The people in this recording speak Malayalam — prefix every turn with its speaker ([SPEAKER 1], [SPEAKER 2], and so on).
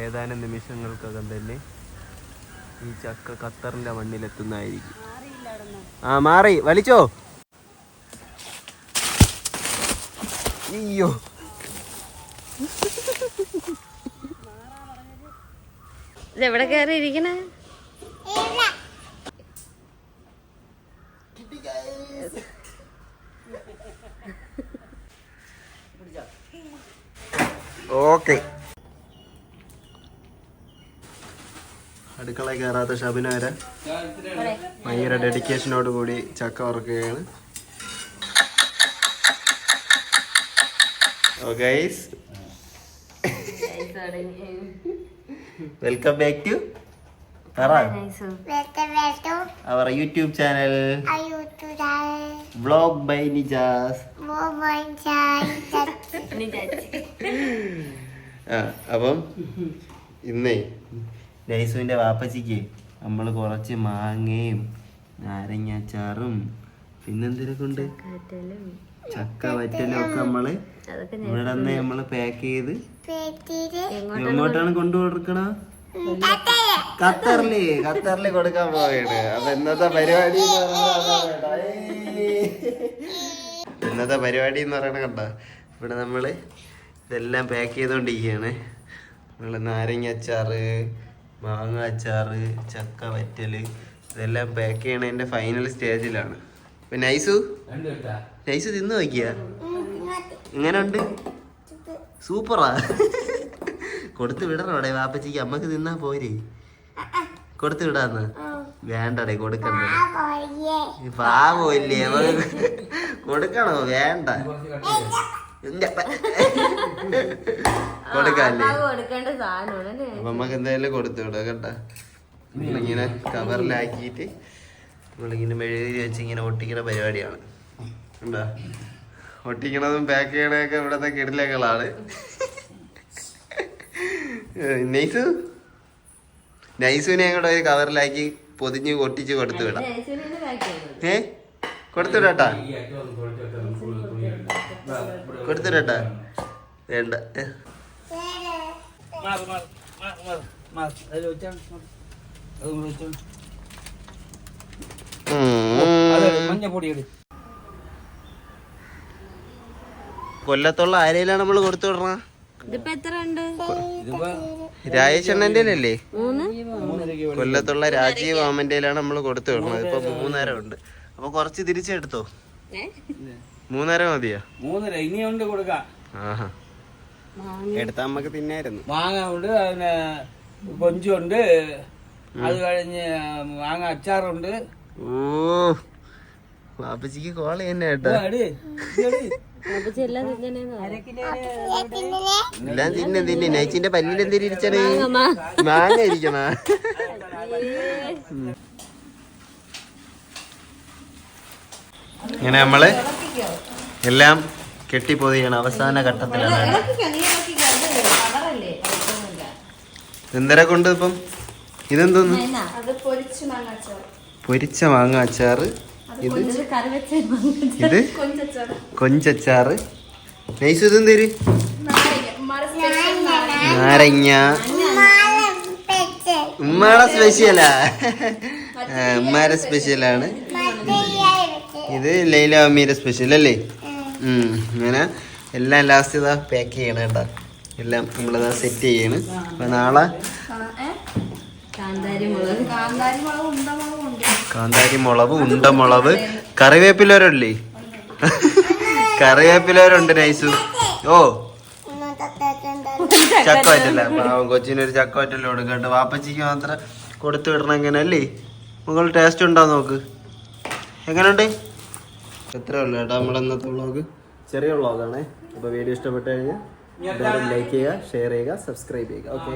[SPEAKER 1] ഏതാനും നിമിഷങ്ങൾക്കകം തന്നെ ഈ ചക്ക ഖത്തറിന്റെ മണ്ണിലെത്തുന്നതായിരിക്കും. ആ മാറി വലിച്ചോ. അയ്യോ
[SPEAKER 2] എവിടെ കയറി ഇരിക്കണേ?
[SPEAKER 1] ഓക്കെ. അടുക്കളയിൽ കയറാത്ത ഷബിന വരെ ഭയങ്കര ഡെഡിക്കേഷനോട് കൂടി ചക്ക വറുക്കുകയാണ്. Welcome back to our YouTube channel vlog by Nijas. അപ്പം ഇന്നേ നൈസുവിൻ്റെ വാപ്പച്ചിക്ക് നമ്മൾ കുറച്ച് മാങ്ങയും നാരങ്ങാച്ചാറും പിന്നെന്തിനൊക്കെ ഉണ്ട്, ചക്ക വറ്റലും ഒക്കെ നമ്മള് ഇവിടെ നിന്ന് നമ്മള് പാക്ക് ചെയ്ത് എങ്ങോട്ടാണ് കൊണ്ടു കൊടുക്കണ? ഖത്തറില് കൊടുക്കാൻ പോവുകയാണ്. അപ്പൊ ഇന്നത്തെ പരിപാടി എന്ന് പറയണ കണ്ട, ഇവിടെ നമ്മള് ഇതെല്ലാം പാക്ക് ചെയ്തോണ്ടിരിക്കുകയാണ്. നമ്മള് നാരങ്ങ അച്ചാറ്, മാങ്ങ അച്ചാറ്, ചക്ക വറ്റല് ഇതെല്ലാം പാക്ക് ചെയ്യണതിന്റെ ഫൈനൽ സ്റ്റേജിലാണ്. അപ്പൊ നൈസു തിന്നു നോക്കിയ എങ്ങനെ ഉണ്ട്? സൂപ്പറാ. കൊടുത്തു വിടണോടെ വാപ്പച്ചിക്ക്, അമ്മക്ക് തിന്നാ പോരെ? കൊടുത്തു വിടാന്ന് വേണ്ടടേ, കൊടുക്കണ്ടേ? പാവല്ലേ കൊടുക്കണോ? വേണ്ട കൊടുക്കല്ലേ? അപ്പൊ നമ്മക്ക് എന്തായാലും കൊടുത്തു വിടാ കേട്ടാ. നമ്മളിങ്ങനെ കവറിലാക്കിയിട്ട് നമ്മളിങ്ങനെ മെഴുകി വെച്ച് ഇങ്ങനെ ഒട്ടിക്കണ പരിപാടിയാണ്. എന്താ ഒട്ടിക്കണതും പാക്ക് ചെയ്യണതൊക്കെ ഇവിടത്തെ കിടിലകളാണ്. നൈസുവിനെ കൂടെ ഒരു കവറിലാക്കി പൊതിഞ്ഞ് ഒട്ടിച്ച് കൊടുത്തു വിടാം. കൊടുത്തുവിടാട്ടാ, കൊടുത്തുവിടാട്ടാ. വേണ്ട കൊല്ലത്തുള്ള ആരയിലാണ് നമ്മള് കൊടുത്തു വിടണ? രാജേഷണ്ണന്റെ അല്ലേ? കൊല്ലത്തുള്ള രാജീവ് മാമന്റെ നമ്മൾ കൊടുത്തു വിടണം. ഇപ്പൊ 3.5 ഉണ്ട്. അപ്പൊ കൊറച്ച് തിരിച്ചെടുത്തോ? 3.5 മതിയാ?
[SPEAKER 3] 3.5 ഇനിയുണ്ട് കൊടുക്കാം.
[SPEAKER 1] ആഹാ, എടുത്താ നമ്മക്ക് തിന്നായിരുന്നു.
[SPEAKER 3] മാങ്ങ ഉണ്ട്, പിന്നെ കൊഞ്ചുണ്ട്, അത് കഴിഞ്ഞ് മാങ്ങ അച്ചാറുണ്ട്.
[SPEAKER 1] ഓ വാപ്പച്ചിക്ക് കോള തന്നെ കേട്ടോ. എല്ലാം തിന്നെ. നൈച്ചിന്റെ പല്ലിൽ എന്തിരിച്ചാണ്? മാങ്ങ ഇരിക്കണ. ഇങ്ങനെ നമ്മള് എല്ലാം കെട്ടിപ്പൊതിയാണ്. അവസാന ഘട്ടത്തിലാണ്. എന്തര കൊണ്ട് ഇപ്പം ഇതെന്തോന്ന്? പൊരിച്ച മാങ്ങ അച്ചാറ്, ഇത് കൊഞ്ചച്ചാറ്. നൈസ് ഇതെന്തേര്? നാരങ്ങ. ഉമ്മയുടെ സ്പെഷ്യലാ, ഉമ്മാരുടെ സ്പെഷ്യലാണ്. ഇത് ലൈല അമ്മീന്റെ സ്പെഷ്യൽ അല്ലേ? അങ്ങനെ എല്ലാം ലാസ്റ്റ് ഇതാ പാക്ക് ചെയ്യണം കേട്ടോ. എല്ലാം നമ്മളിതാ സെറ്റ് ചെയ്യാണ്. അപ്പൊ നാളെ കാന്താരി മുളക്, ഉണ്ടമുളക്, കറിവേപ്പിലോരല്ലേ? കറിവേപ്പിലോരുണ്ട് നൈസു. ഓ ചക്കവറ്റല്ല, പാവം കൊച്ചിനൊരു ചക്കവറ്റല്ല കൊടുക്കട്ടെ. വാപ്പച്ചിക്ക് മാത്രം കൊടുത്തു വിടണം. എങ്ങനെ അല്ലേ മകൾ? ടേസ്റ്റ് ഉണ്ടോ നോക്ക്. എങ്ങനെയുണ്ട്? എത്ര ഉള്ളു കേട്ടോ നമ്മുടെ ഇന്നത്തെ വ്ളോഗ്. ചെറിയ വ്ളോഗാണേ. അപ്പോൾ വീഡിയോ ഇഷ്ടപ്പെട്ട് കഴിഞ്ഞാൽ ലൈക്ക് ചെയ്യുക, ഷെയർ ചെയ്യുക, സബ്സ്ക്രൈബ് ചെയ്യുക. ഓക്കെ.